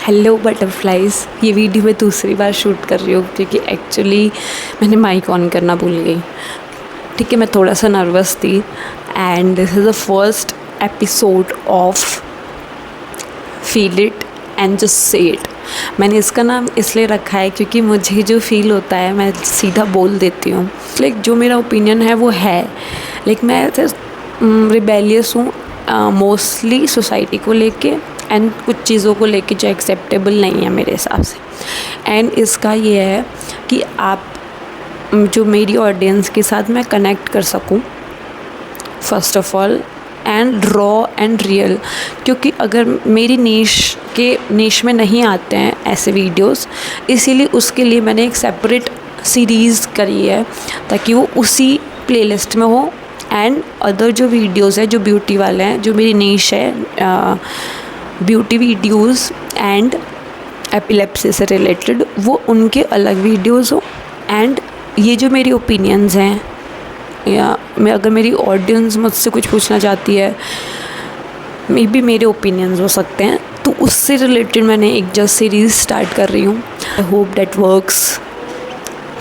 Hello butterflies. ये video मैं दूसरी बार शूट कर रही हूँ क्योंकि एक्चुअली मैंने माइक ऑन करना भूल गई। ठीक है, मैं थोड़ा सा नर्वस थी and this is the first episode of feel it and just say it. मैंने इसका नाम इसलिए रखा है क्योंकि मुझे जो फील होता है मैं सीधा बोल देती हूँ। लाइक जो मेरा ओपिनियन है वो है, लाइक मैं रिबेलियस हूँ मोस्टली सोसाइटी को लेके एंड कुछ चीज़ों को लेके जो एक्सेप्टेबल नहीं है मेरे हिसाब से। एंड इसका ये है कि आप जो मेरी ऑडियंस के साथ मैं कनेक्ट कर सकूं first of all, and raw and real, क्योंकि अगर मेरी नीश में नहीं आते हैं ऐसे वीडियोस, इसीलिए उसके लिए मैंने एक सेपरेट सीरीज़ करी है ताकि वो उसी प्लेलिस्ट में हो। एंड अदर जो वीडियोस है जो ब्यूटी वाले हैं, जो मेरी नीश है ब्यूटी वीडियोस एंड एपिलेप्सी से रिलेटेड, वो उनके अलग वीडियोस हो। एंड ये जो मेरी ओपिनियंस हैं या मैं अगर मेरी ऑडियंस मुझसे कुछ पूछना चाहती है, मे बी मेरे ओपिनियंस हो सकते हैं, तो उससे रिलेटेड मैंने एक जस्ट सीरीज़ स्टार्ट कर रही हूँ। I hope that works.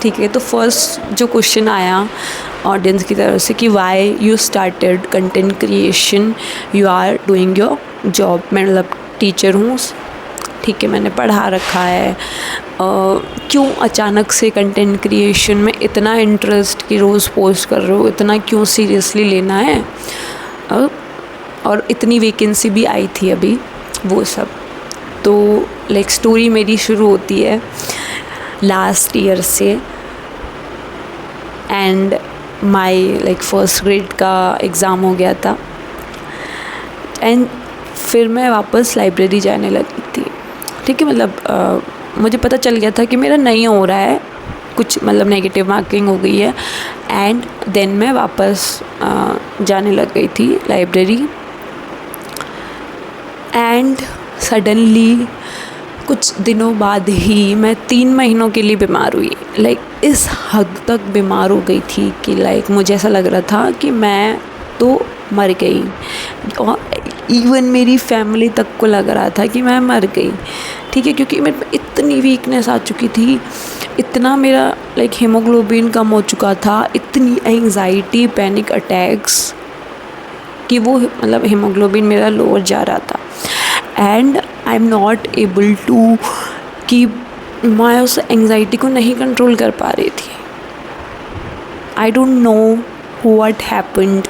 ठीक है, तो फर्स्ट जो क्वेश्चन आया ऑडियंस की तरफ से कि why you started content creation, you are doing your job. मैं मतलब टीचर हूँ, ठीक है, मैंने पढ़ा रखा है, क्यों अचानक से कंटेंट क्रिएशन में इतना इंटरेस्ट कि रोज़ पोस्ट कर रहे हो, इतना क्यों सीरियसली लेना है, और इतनी वैकेंसी भी आई थी अभी, वो सब। तो लाइक स्टोरी मेरी शुरू होती है लास्ट ईयर से। And my like first grade का एग्ज़ाम हो गया था एंड फिर मैं वापस लाइब्रेरी जाने लगी थी। ठीक है, मतलब मुझे पता चल गया था कि मेरा नहीं हो रहा है कुछ, मतलब नेगेटिव मार्किंग हो गई है। एंड देन मैं वापस जाने लग गई थी लाइब्रेरी। एंड सडनली कुछ दिनों बाद ही मैं 3 महीनों के लिए बीमार हुई। लाइक इस हद तक बीमार हो गई थी कि लाइक मुझे ऐसा लग रहा था कि मैं तो मर गई, और इवन मेरी फैमिली तक को लग रहा था कि मैं मर गई। ठीक है, क्योंकि मेरे में इतनी वीकनेस आ चुकी थी, इतना मेरा लाइक हीमोग्लोबिन कम हो चुका था, इतनी एंजाइटी, पैनिक अटैक्स कि वो मतलब हीमोग्लोबिन मेरा लोअर जा रहा था। And I am not able to कि मैं उस एंजाइटी को नहीं कंट्रोल कर पा रही थी। आई don't know what happened,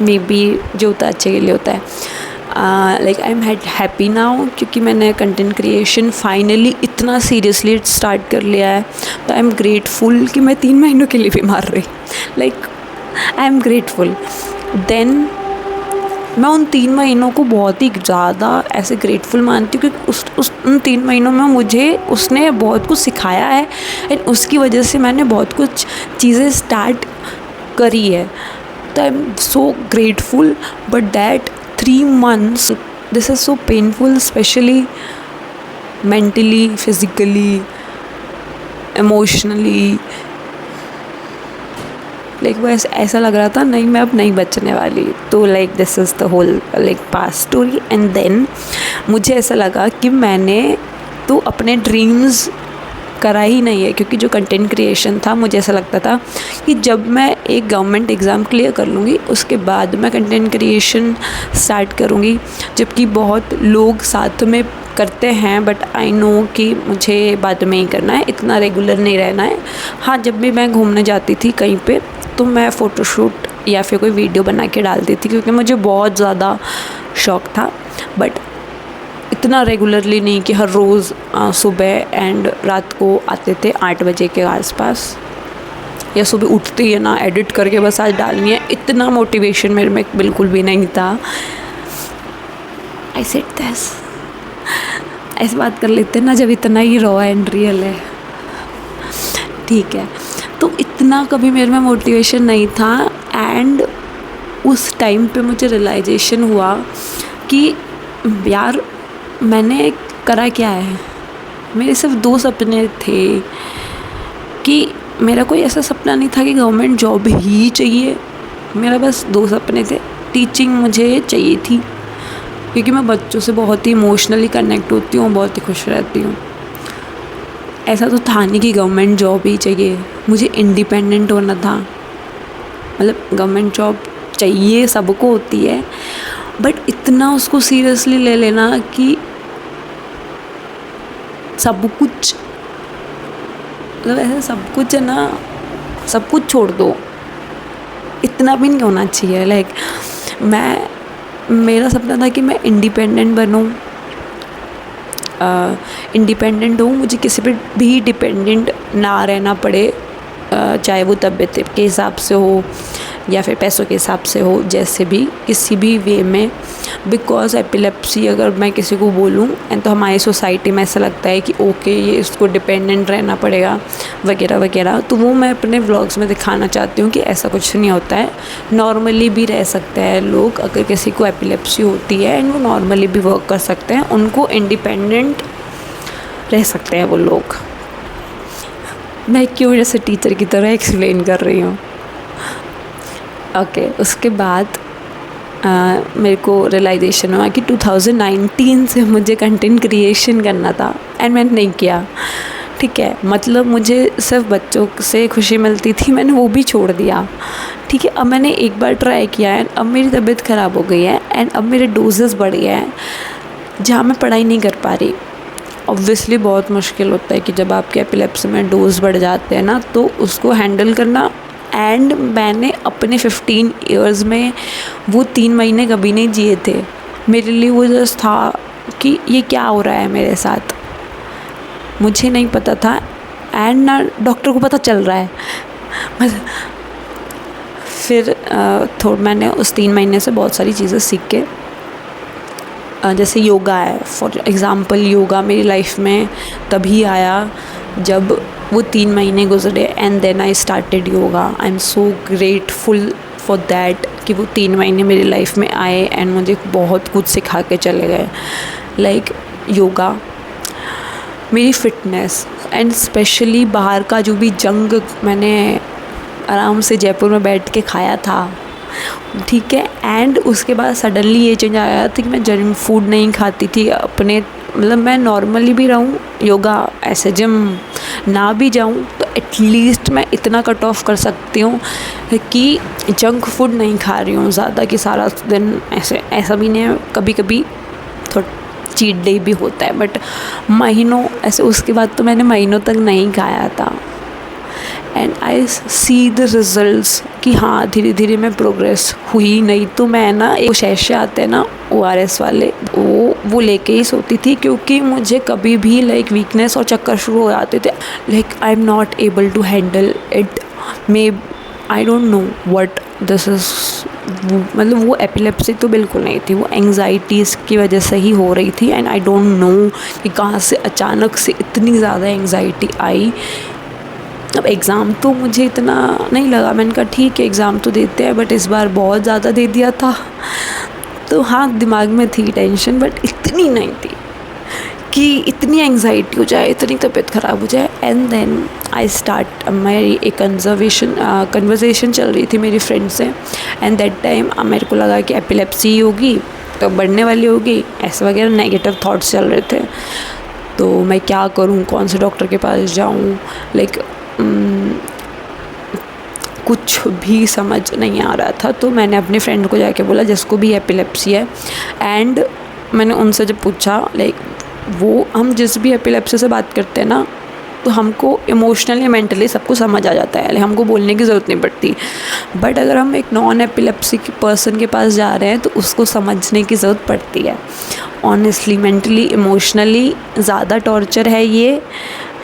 may be जो होता है अच्छे के लिए होता है। Like I am happy now क्योंकि मैंने कंटेंट क्रिएशन फाइनली इतना सीरियसली स्टार्ट कर लिया है। तो आई एम ग्रेटफुल कि मैं 3 महीनों के लिए बीमार रही। Like I am grateful. Then मैं उन 3 महीनों को बहुत ही ज़्यादा ऐसे ग्रेटफुल मानती हूँ क्योंकि उन 3 महीनों में मुझे उसने बहुत कुछ सिखाया है एंड उसकी वजह से मैंने बहुत कुछ चीज़ें स्टार्ट करी है। तो आई am so grateful. But that 3 months, this is so painful, specially mentally, physically, emotionally. Like वो ऐसा लग रहा था नहीं, मैं अब नहीं बचने वाली। तो like this is the whole like past story. And then मुझे ऐसा लगा कि मैंने तो अपने ड्रीम्स करा ही नहीं है, क्योंकि जो कंटेंट क्रिएशन था मुझे ऐसा लगता था कि जब मैं एक गवर्नमेंट एग्ज़ाम क्लियर कर लूँगी उसके बाद मैं कंटेंट क्रिएशन स्टार्ट करूँगी, जबकि बहुत लोग साथ में करते हैं। बट आई नो कि मुझे बाद में ही करना है, इतना रेगुलर नहीं रहना है। हाँ, जब भी मैं घूमने जाती थी कहीं पे तो मैं फ़ोटोशूट या फिर कोई वीडियो बना के डालती थी क्योंकि मुझे बहुत ज़्यादा शौक़ था। बट इतना रेगुलरली नहीं कि हर रोज़ सुबह एंड रात को आते थे 8 बजे के आसपास, या सुबह उठते ही ना एडिट करके बस आज डालनी है, इतना मोटिवेशन मेरे में बिल्कुल भी नहीं था। आई सेड दिस, ऐसी बात कर लेते हैं ना जब इतना ही रॉ एंड रियल है। ठीक है, तो इतना कभी मेरे में मोटिवेशन नहीं था। एंड उस टाइम पे मुझे रियलाइजेशन हुआ कि यार मैंने करा क्या है। मेरे सिर्फ 2 सपने थे कि मेरा कोई ऐसा सपना नहीं था कि गवर्नमेंट जॉब ही चाहिए। मेरा बस 2 सपने थे। टीचिंग मुझे चाहिए थी क्योंकि मैं बच्चों से बहुत ही इमोशनली कनेक्ट होती हूँ और बहुत ही खुश रहती हूँ। ऐसा तो था नहीं कि गवर्नमेंट जॉब ही चाहिए, मुझे इंडिपेंडेंट होना था। मतलब गवर्नमेंट जॉब चाहिए, सबको होती है, बट इतना उसको सीरियसली ले लेना कि सब कुछ, मतलब ऐसा सब कुछ है ना, सब कुछ छोड़ दो, इतना भी नहीं होना चाहिए। लाइक मेरा सपना था कि मैं इंडिपेंडेंट बनूँ, इंडिपेंडेंट हूँ, मुझे किसी पे भी डिपेंडेंट ना रहना पड़े, चाहे वो तबीयत के हिसाब से हो या फिर पैसों के हिसाब से हो, जैसे भी किसी भी वे में। बिकॉज एपिलेप्सी अगर मैं किसी को बोलूँ एंड तो हमारी सोसाइटी में ऐसा लगता है कि ओके ये इसको डिपेंडेंट रहना पड़ेगा वगैरह वगैरह, तो वो मैं अपने व्लॉग्स में दिखाना चाहती हूँ कि ऐसा कुछ नहीं होता है। नॉर्मली भी रह सकते हैं लोग, अगर किसी को एपिलेप्सी होती है एंड वो नॉर्मली भी वर्क कर सकते हैं, उनको इंडिपेंडेंट रह सकते हैं वो लोग। मैं क्यों जैसे टीचर की तरह एक्सप्लेन कर रही हूँ। ओके, उसके बाद मेरे को रियलाइजेशन हुआ कि 2019 से मुझे कंटेंट क्रिएशन करना था एंड मैंने नहीं किया। ठीक है, मतलब मुझे सिर्फ बच्चों से खुशी मिलती थी, मैंने वो भी छोड़ दिया। ठीक है, अब मैंने एक बार ट्राई किया है, अब मेरी तबीयत ख़राब हो गई है एंड अब मेरे डोजेस बढ़ गए हैं जहाँ मैं पढ़ाई नहीं कर पा रही। ऑब्वियसली बहुत मुश्किल होता है कि जब आपके एपिलेप्सी में डोज बढ़ जाते हैं ना, तो उसको हैंडल करना। एंड मैंने अपने 15 इयर्स में वो 3 महीने कभी नहीं जिए थे। मेरे लिए वो जस्ट था कि ये क्या हो रहा है मेरे साथ, मुझे नहीं पता था एंड ना डॉक्टर को पता चल रहा है। मतलब फिर मैंने उस 3 महीने से बहुत सारी चीज़ें सीख के, जैसे योगा है फॉर एग्ज़ाम्पल, योगा मेरी लाइफ में तभी आया जब वो 3 महीने गुजरे and then I started yoga. I am so grateful for that कि वो 3 महीने मेरी लाइफ में आए एंड मुझे बहुत कुछ सिखा के चले गए। लाइक योगा, मेरी फिटनेस एंड स्पेशली बाहर का जो भी जंक मैंने आराम से जयपुर में बैठ के खाया था, ठीक है, एंड उसके बाद सडनली ये चेंज आया था कि मैं जंक फूड नहीं खाती थी अपने, मतलब मैं नॉर्मली भी रहूँ, योगा ऐसे जिम ना भी जाऊँ तो एटलीस्ट मैं इतना कट ऑफ कर सकती हूँ कि जंक फूड नहीं खा रही हूँ ज़्यादा कि सारा दिन ऐसा भी नहीं है, कभी कभी थोड़ा चीट डे भी होता है, बट महीनों ऐसे। उसके बाद तो मैंने महीनों तक नहीं खाया था and I see the results कि हाँ धीरे धीरे मैं प्रोग्रेस हुई। नहीं तो मैं ना एक शैशे आते हैं ना ORS वाले, वो लेके ही सोती थी, क्योंकि मुझे कभी भी लाइक वीकनेस और चक्कर शुरू हो जाते थे। Like I am not able to handle it, may I don't know what this is. मतलब वो एपिलेप्सी तो बिल्कुल नहीं थी, वो एंग्जाइटीज़ की वजह से ही हो रही थी एंड आई डोंट नो कि कहाँ से अचानक से इतनी ज़्यादा एंग्जाइटी आई। अब एग्ज़ाम तो मुझे इतना नहीं लगा, मैंने कहा ठीक है एग्ज़ाम तो देते हैं, बट इस बार बहुत ज़्यादा दे दिया था। तो हाँ दिमाग में थी टेंशन, बट इतनी नहीं थी कि इतनी एंग्जाइटी हो जाए, इतनी तबीयत ख़राब हो जाए। एंड देन आई स्टार्ट, मेरी एक कन्वर्सेशन चल रही थी मेरी फ्रेंड से एंड दैट टाइम मेरे को लगा कि एपिलेप्सी होगी तो बढ़ने वाली होगी, ऐसे वगैरह नेगेटिव थॉट्स चल रहे थे। तो मैं क्या करूँ, कौन से डॉक्टर के पास जाऊँ, लाइक कुछ भी समझ नहीं आ रहा था। तो मैंने अपनी फ्रेंड को जाके बोला जिसको भी एपिलेप्सी है, एंड मैंने उनसे जब पूछा, लाइक वो हम जिस भी एपिलेप्सी से बात करते हैं ना, तो हमको इमोशनली मेंटली सबको समझ आ जाता है, हमको बोलने की ज़रूरत नहीं पड़ती। बट अगर हम एक नॉन एपिलेप्सी पर्सन के पास जा रहे हैं तो उसको समझने की ज़रूरत पड़ती है। ऑनेस्टली मेंटली इमोशनली ज़्यादा टॉर्चर है ये,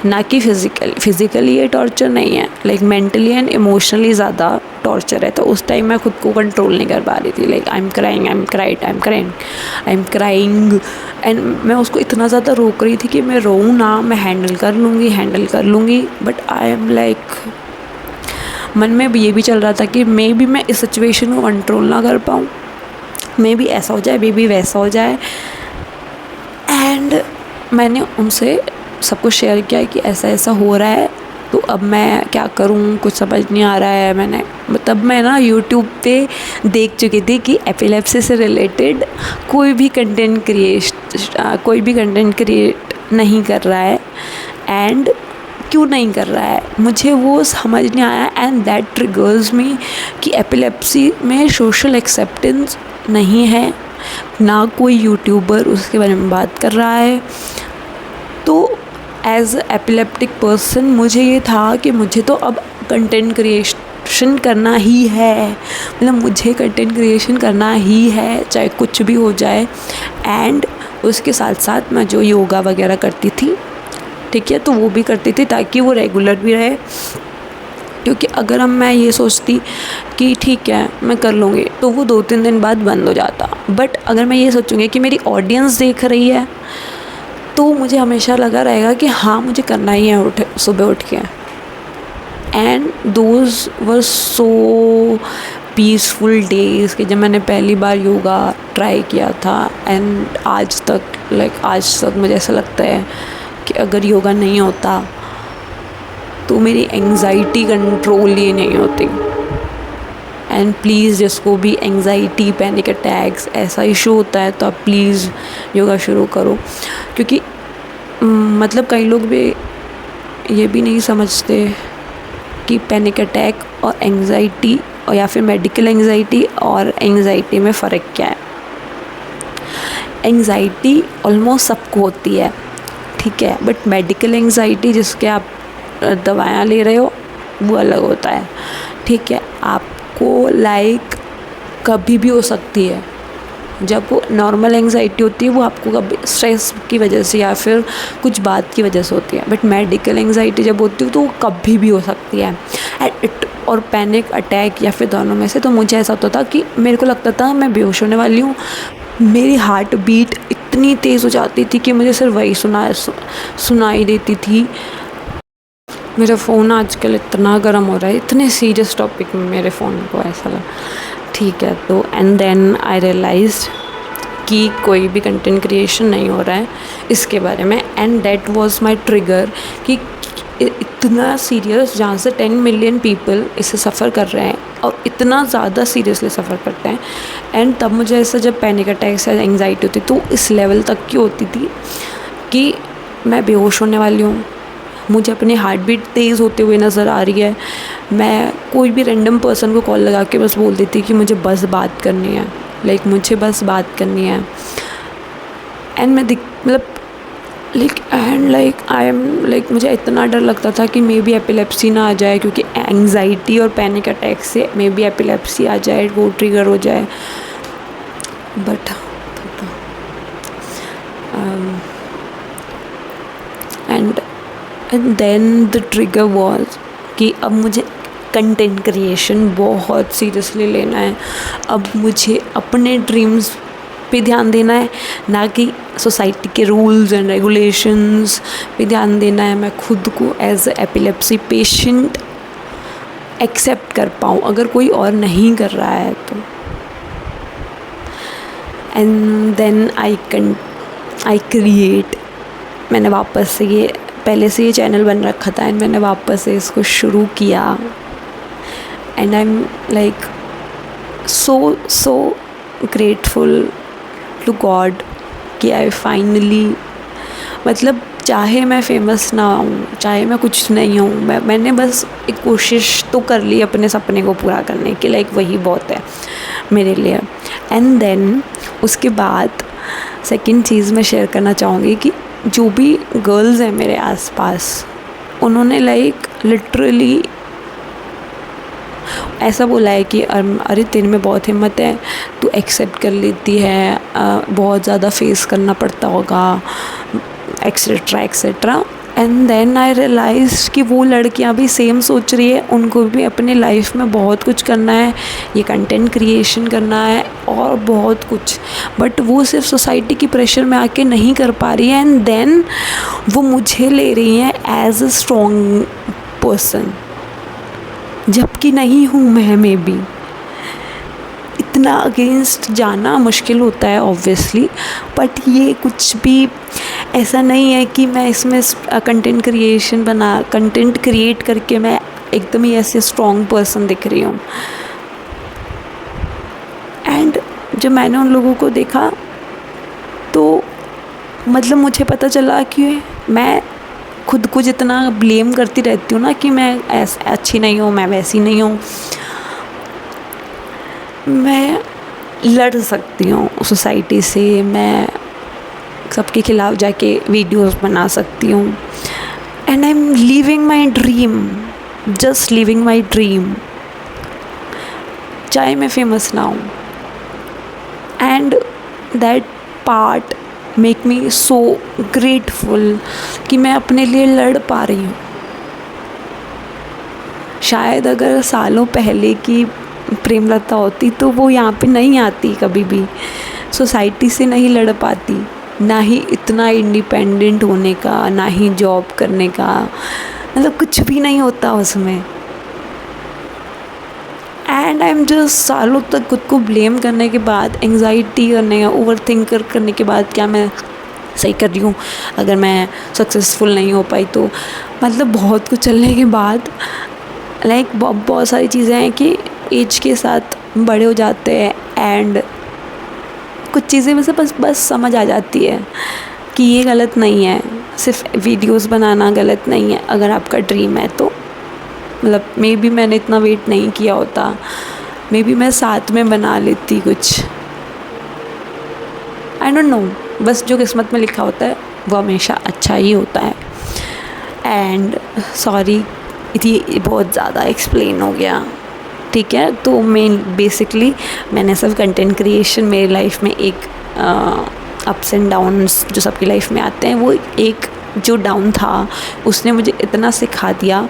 ना कि फिज़िकली ये टॉर्चर नहीं है, लाइक मेंटली एंड इमोशनली ज़्यादा टॉर्चर है। तो उस टाइम मैं खुद को कंट्रोल नहीं कर पा रही थी, like I am crying and मैं उसको इतना ज़्यादा रोक रही थी कि मैं रोऊँ ना, मैं हैंडल कर लूँगी। बट आई एम लाइक, मन में ये भी चल रहा था कि मे बी मैं इस सिचुएशन को कंट्रोल ना कर पाऊँ, मे बी ऐसा हो जाए, मे बी वैसा हो जाए। एंड मैंने उनसे सब कुछ शेयर किया कि ऐसा ऐसा हो रहा है तो अब मैं क्या करूँ, कुछ समझ नहीं आ रहा है। मैं ना यूट्यूब पे देख चुकी थी कि एपिलेप्सी से रिलेटेड कोई भी कंटेंट क्रिएट नहीं कर रहा है, एंड क्यों नहीं कर रहा है मुझे वो समझ नहीं आया। एंड दैट ट्रिगर्स मी कि एपिलेप्सी में सोशल एक्सेप्टेंस नहीं है, ना कोई यूट्यूबर उसके बारे में बात कर रहा है। तो एज एपिलेप्टिक पर्सन मुझे ये था कि मुझे तो अब कंटेंट क्रिएशन करना ही है, मतलब मुझे कंटेंट क्रिएशन करना ही है चाहे कुछ भी हो जाए। एंड उसके साथ साथ मैं जो योगा वगैरह करती थी, ठीक है, तो वो भी करती थी ताकि वो रेगुलर भी रहे। क्योंकि अगर मैं ये सोचती कि ठीक है मैं कर लूँगी तो वो 2-3 दिन बाद बंद हो जाता। बट अगर मैं ये सोचूँगी कि मेरी ऑडियंस देख रही है तो मुझे हमेशा लगा रहेगा कि हाँ मुझे करना ही है सुबह उठ के। And those were so peaceful days कि जब मैंने पहली बार योगा ट्राई किया था। एंड आज तक मुझे ऐसा लगता है कि अगर योगा नहीं होता तो मेरी एंग्जाइटी कंट्रोल ही नहीं होती। एंड प्लीज़ जिसको भी एंग्जाइटी, पैनिक अटैक्स ऐसा इशू होता है तो आप प्लीज़ योगा शुरू करो। क्योंकि मतलब कई लोग भी ये भी नहीं समझते कि पैनिक अटैक और एंग्जाइटी और या फिर मेडिकल एंग्जाइटी और एंग्जाइटी में फ़र्क क्या है। एंग्जाइटी ऑलमोस्ट सबको होती है, ठीक है, बट मेडिकल एंग्जाइटी जिसके आप दवाइयाँ ले रहे हो वो अलग होता है, ठीक है। आपको कभी भी हो सकती है। जब वो नॉर्मल एंग्जाइटी होती है वो आपको कभी स्ट्रेस की वजह से या फिर कुछ बात की वजह से होती है, बट मेडिकल एंग्जाइटी जब होती है तो वो कभी भी हो सकती है। और पैनिक अटैक या फिर दोनों में से तो मुझे ऐसा होता था कि मेरे को लगता था मैं बेहोश होने वाली हूँ। मेरी हार्ट बीट इतनी तेज़ हो जाती थी कि मुझे सिर्फ वही सुनाई देती थी। मेरा फ़ोन आजकल इतना गर्म हो रहा है, इतने सीरियस टॉपिक में मेरे फ़ोन को ऐसा लगा, ठीक है। तो एंड देन आई रियलाइज्ड कि कोई भी कंटेंट क्रिएशन नहीं हो रहा है इसके बारे में। And that was my trigger कि इतना सीरियस, जहाँ से 10 मिलियन पीपल इससे सफ़र कर रहे हैं और इतना ज़्यादा सीरियसली सफ़र करते हैं। एंड तब मुझे ऐसा जब पैनिक अटैक्स या एंग्जाइटी होती तो इस लेवल तक की होती थी कि मैं बेहोश होने वाली हूँ, मुझे अपनी हार्ट बीट तेज़ होते हुए नज़र आ रही है। मैं कोई भी रैंडम पर्सन को कॉल लगा के बस बोल देती कि मुझे बस बात करनी है, मुझे बस बात करनी है। एंड मुझे इतना डर लगता था कि मे बी एपिलेप्सी ना आ जाए, क्योंकि एंग्जाइटी और पैनिक अटैक से मे बी एपिलेप्सी आ जाए, वो ट्रिगर हो जाए। But and then the trigger was कि अब मुझे कंटेंट क्रिएशन बहुत सीरियसली लेना है। अब मुझे अपने ड्रीम्स पे ध्यान देना है, ना कि सोसाइटी के रूल्स एंड रेगुलेशंस पे ध्यान देना है। मैं खुद को as a epilepsy patient accept कर पाऊँ अगर कोई और नहीं कर रहा है तो। एंड देन आई क्रिएट, मैंने वापस से ये पहले से ये चैनल बन रखा था एंड मैंने वापस से इसको शुरू किया। And I am so grateful to God कि आई फाइनली, मतलब चाहे मैं फेमस ना हूँ, चाहे मैं कुछ नहीं हूँ, मैंने बस एक कोशिश तो कर ली अपने सपने को पूरा करने की, वही बहुत है मेरे लिए। एंड देन उसके बाद सेकंड चीज़ मैं शेयर करना चाहूँगी कि जो भी गर्ल्स हैं मेरे आसपास, उन्होंने लिटरली ऐसा बोला है कि अरे तेरे में बहुत हिम्मत है, तू एक्सेप्ट कर लेती है, बहुत ज़्यादा फेस करना पड़ता होगा, etcetera etcetera. And then I realise कि वो लड़कियां भी सेम सोच रही है, उनको भी अपने लाइफ में बहुत कुछ करना है, ये कंटेंट क्रिएशन करना है और बहुत कुछ, बट वो सिर्फ सोसाइटी की प्रेशर में आके नहीं कर पा रही है। एंड देन वो मुझे ले रही हैं एज अ स्ट्रॉन्ग पर्सन, जबकि नहीं हूँ मैं। मे बी इतना अगेंस्ट जाना मुश्किल होता है ऑब्वियसली, बट ये कुछ भी ऐसा नहीं है कि मैं इसमें कंटेंट क्रिएट करके मैं एकदम ही ऐसे स्ट्रॉन्ग पर्सन दिख रही हूँ। एंड जब मैंने उन लोगों को देखा तो मतलब मुझे पता चला कि मैं खुद को जितना ब्लेम करती रहती हूँ ना कि मैं अच्छी नहीं हूँ, मैं वैसी नहीं हूँ, मैं लड़ सकती हूँ सोसाइटी से, मैं सबके खिलाफ जाके वीडियोस बना सकती हूँ। And I M living my dream, just living my dream, चाहे मैं फेमस ना हूँ। And that part make me so grateful कि मैं अपने लिए लड़ पा रही हूँ। शायद अगर सालों पहले की प्रेमलता होती तो वो यहाँ पे नहीं आती, कभी भी सोसाइटी से नहीं लड़ पाती, ना ही इतना इंडिपेंडेंट होने का, ना ही जॉब करने का, मतलब कुछ भी नहीं होता उसमें। एंड आई एम जस्ट सालों तक खुद को ब्लेम करने के बाद, एंग्जाइटी करने का, ओवर थिंकर करने के बाद क्या मैं सही कर रही हूँ, अगर मैं सक्सेसफुल नहीं हो पाई तो, मतलब बहुत कुछ चलने के बाद बहुत सारी चीज़ें हैं कि एज के साथ बड़े हो जाते हैं एंड कुछ चीज़ें मुझे बस समझ आ जाती है कि ये गलत नहीं है, सिर्फ वीडियोस बनाना गलत नहीं है। अगर आपका ड्रीम है तो मतलब मे बी मैंने इतना वेट नहीं किया होता, मे बी मैं साथ में बना लेती कुछ, आई डोंट नो, बस जो किस्मत में लिखा होता है वो हमेशा अच्छा ही होता है। एंड सॉरी, ये बहुत ज़्यादा एक्सप्लेन हो गया, ठीक है। तो बेसिकली मैंने सब कंटेंट क्रिएशन मेरी लाइफ में एक अप्स एंड डाउन्स जो सबकी लाइफ में आते हैं, वो एक जो डाउन था उसने मुझे इतना सिखा दिया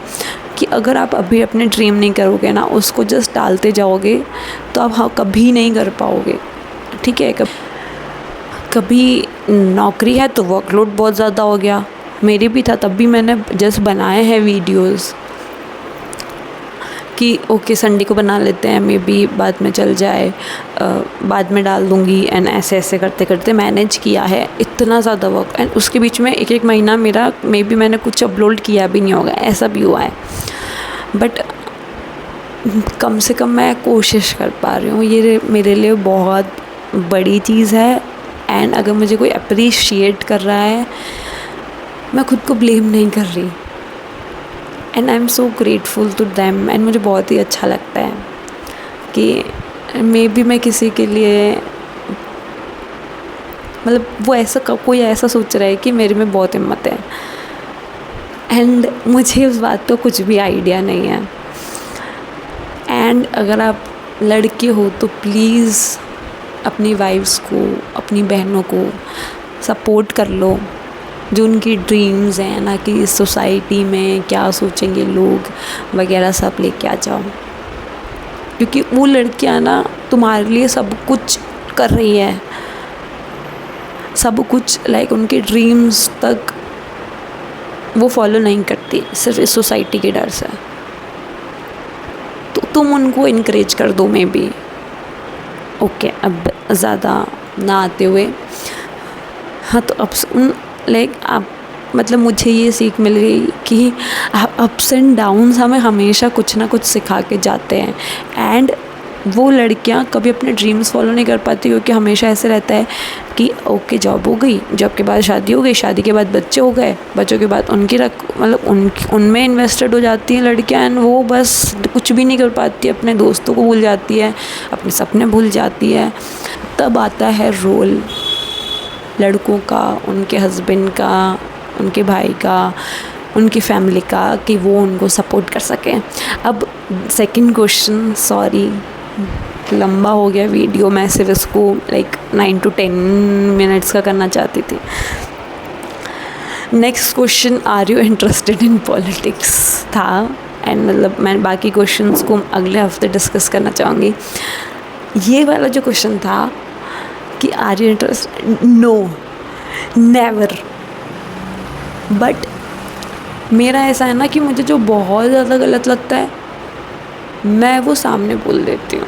कि अगर आप अभी अपने ड्रीम नहीं करोगे ना, उसको जस्ट डालते जाओगे तो आप कभी नहीं कर पाओगे, ठीक है। कभी नौकरी है तो वर्कलोड बहुत ज़्यादा हो गया, मेरी भी था, तब भी मैंने जस्ट बनाए हैं वीडियोस कि ओके संडे को बना लेते हैं, मे बी बाद में चल जाए, बाद में डाल दूँगी, एंड ऐसे ऐसे करते करते मैनेज किया है इतना ज़्यादा वर्क। एंड उसके बीच में एक महीना मेरा मे बी मैंने कुछ अपलोड किया भी नहीं होगा, ऐसा भी हुआ है, बट कम से कम मैं कोशिश कर पा रही हूँ, ये मेरे लिए बहुत बड़ी चीज़ है। एंड अगर मुझे कोई अप्रिशिएट कर रहा है, मैं खुद को ब्लेम नहीं कर रही, and I am so grateful to them. And मुझे बहुत ही अच्छा लगता है कि मे बी मैं किसी के लिए मतलब वो ऐसा कोई ऐसा सोच रहा है कि मेरे में बहुत हिम्मत है, एंड मुझे उस बात तो कुछ भी आइडिया नहीं है। एंड अगर आप लड़के हो तो प्लीज़ अपनी वाइफ्स को, अपनी बहनों को सपोर्ट कर लो, जो उनकी ड्रीम्स हैं, ना कि इस सोसाइटी में क्या सोचेंगे लोग वगैरह सब लेके आ जाओ, क्योंकि वो लड़कियां ना तुम्हारे लिए सब कुछ कर रही है, सब कुछ उनके ड्रीम्स तक वो फॉलो नहीं करती सिर्फ इस सोसाइटी के डर से। तो तुम उनको इनकरेज कर दो मे बी। ओके, अब ज़्यादा ना आते हुए, हाँ तो अब आप मतलब मुझे ये सीख मिल गई कि अप्स एंड डाउन्स हमें हमेशा कुछ ना कुछ सिखा के जाते हैं। एंड वो लड़कियां कभी अपने ड्रीम्स फॉलो नहीं कर पाती, क्योंकि हमेशा ऐसे रहता है कि ओके जॉब हो गई, जॉब के बाद शादी हो गई, शादी के बाद बच्चे हो गए, बच्चों के बाद उनमें इन्वेस्टेड हो जाती हैं लड़कियां, एंड वो बस कुछ भी नहीं कर पाती, अपने दोस्तों को भूल जाती है, अपने सपने भूल जाती है। तब आता है रोल लड़कों का, उनके हस्बैंड का, उनके भाई का, उनकी फैमिली का, कि वो उनको सपोर्ट कर सकें। अब सेकंड क्वेश्चन, सॉरी लंबा हो गया वीडियो, मैं सिर्फ इसको 9 to 10 मिनट्स का करना चाहती थी। Next question, are you interested in politics था, एंड मतलब मैं बाकी क्वेश्चंस को अगले हफ्ते डिस्कस करना चाहूँगी। ये वाला जो क्वेश्चन था कि are you interested, no never, but मेरा ऐसा है ना कि मुझे जो बहुत ज़्यादा गलत लगता है मैं वो सामने बोल देती हूँ।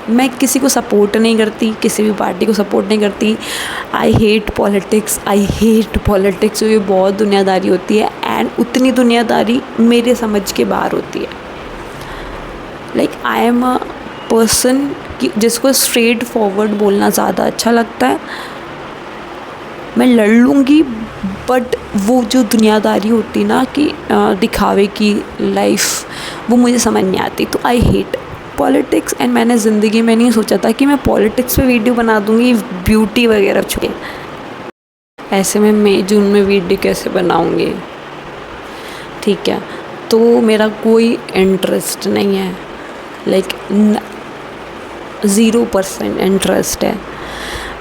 मैं किसी को सपोर्ट नहीं करती, किसी भी पार्टी को सपोर्ट नहीं करती। I hate politics. ये बहुत दुनियादारी होती है, एंड उतनी दुनियादारी मेरे समझ के बाहर होती है। Like I am a person कि जिसको स्ट्रेट फॉरवर्ड बोलना ज़्यादा अच्छा लगता है। मैं लड़ लूँगी, बट वो जो दुनियादारी होती ना कि दिखावे की लाइफ, वो मुझे समझ नहीं आती। तो आई हेट पॉलिटिक्स। एंड मैंने ज़िंदगी में नहीं सोचा था कि मैं पॉलिटिक्स पे वीडियो बना दूँगी, ब्यूटी वगैरह छुपे। ऐसे में मई जून में वीडियो कैसे बनाऊँगी? ठीक है, तो मेरा कोई इंटरेस्ट नहीं है, लाइक 0% इंटरेस्ट है।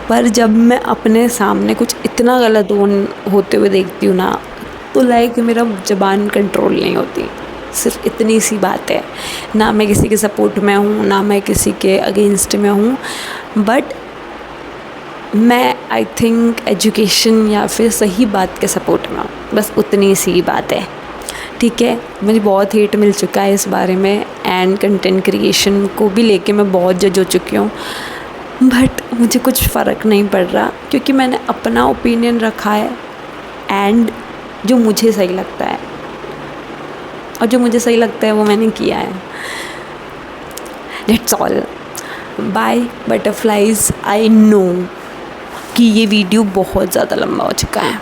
पर जब मैं अपने सामने कुछ इतना गलत होते हुए देखती हूँ ना, तो लाइक मेरा ज़बान कंट्रोल नहीं होती। सिर्फ इतनी सी बात है। ना मैं किसी के सपोर्ट में हूँ, ना मैं किसी के अगेंस्ट में हूँ, बट मैं आई थिंक एजुकेशन या फिर सही बात के सपोर्ट में हूँ। बस उतनी सी बात है। ठीक है, मुझे बहुत हेट मिल चुका है इस बारे में, एंड कंटेंट क्रिएशन को भी लेके मैं बहुत जज हो चुकी हूँ। बट मुझे कुछ फ़र्क नहीं पड़ रहा, क्योंकि मैंने अपना ओपिनियन रखा है, एंड जो मुझे सही लगता है, और जो मुझे सही लगता है वो मैंने किया है। That's all. Bye butterflies. I know कि ये वीडियो बहुत ज़्यादा लंबा हो चुका है।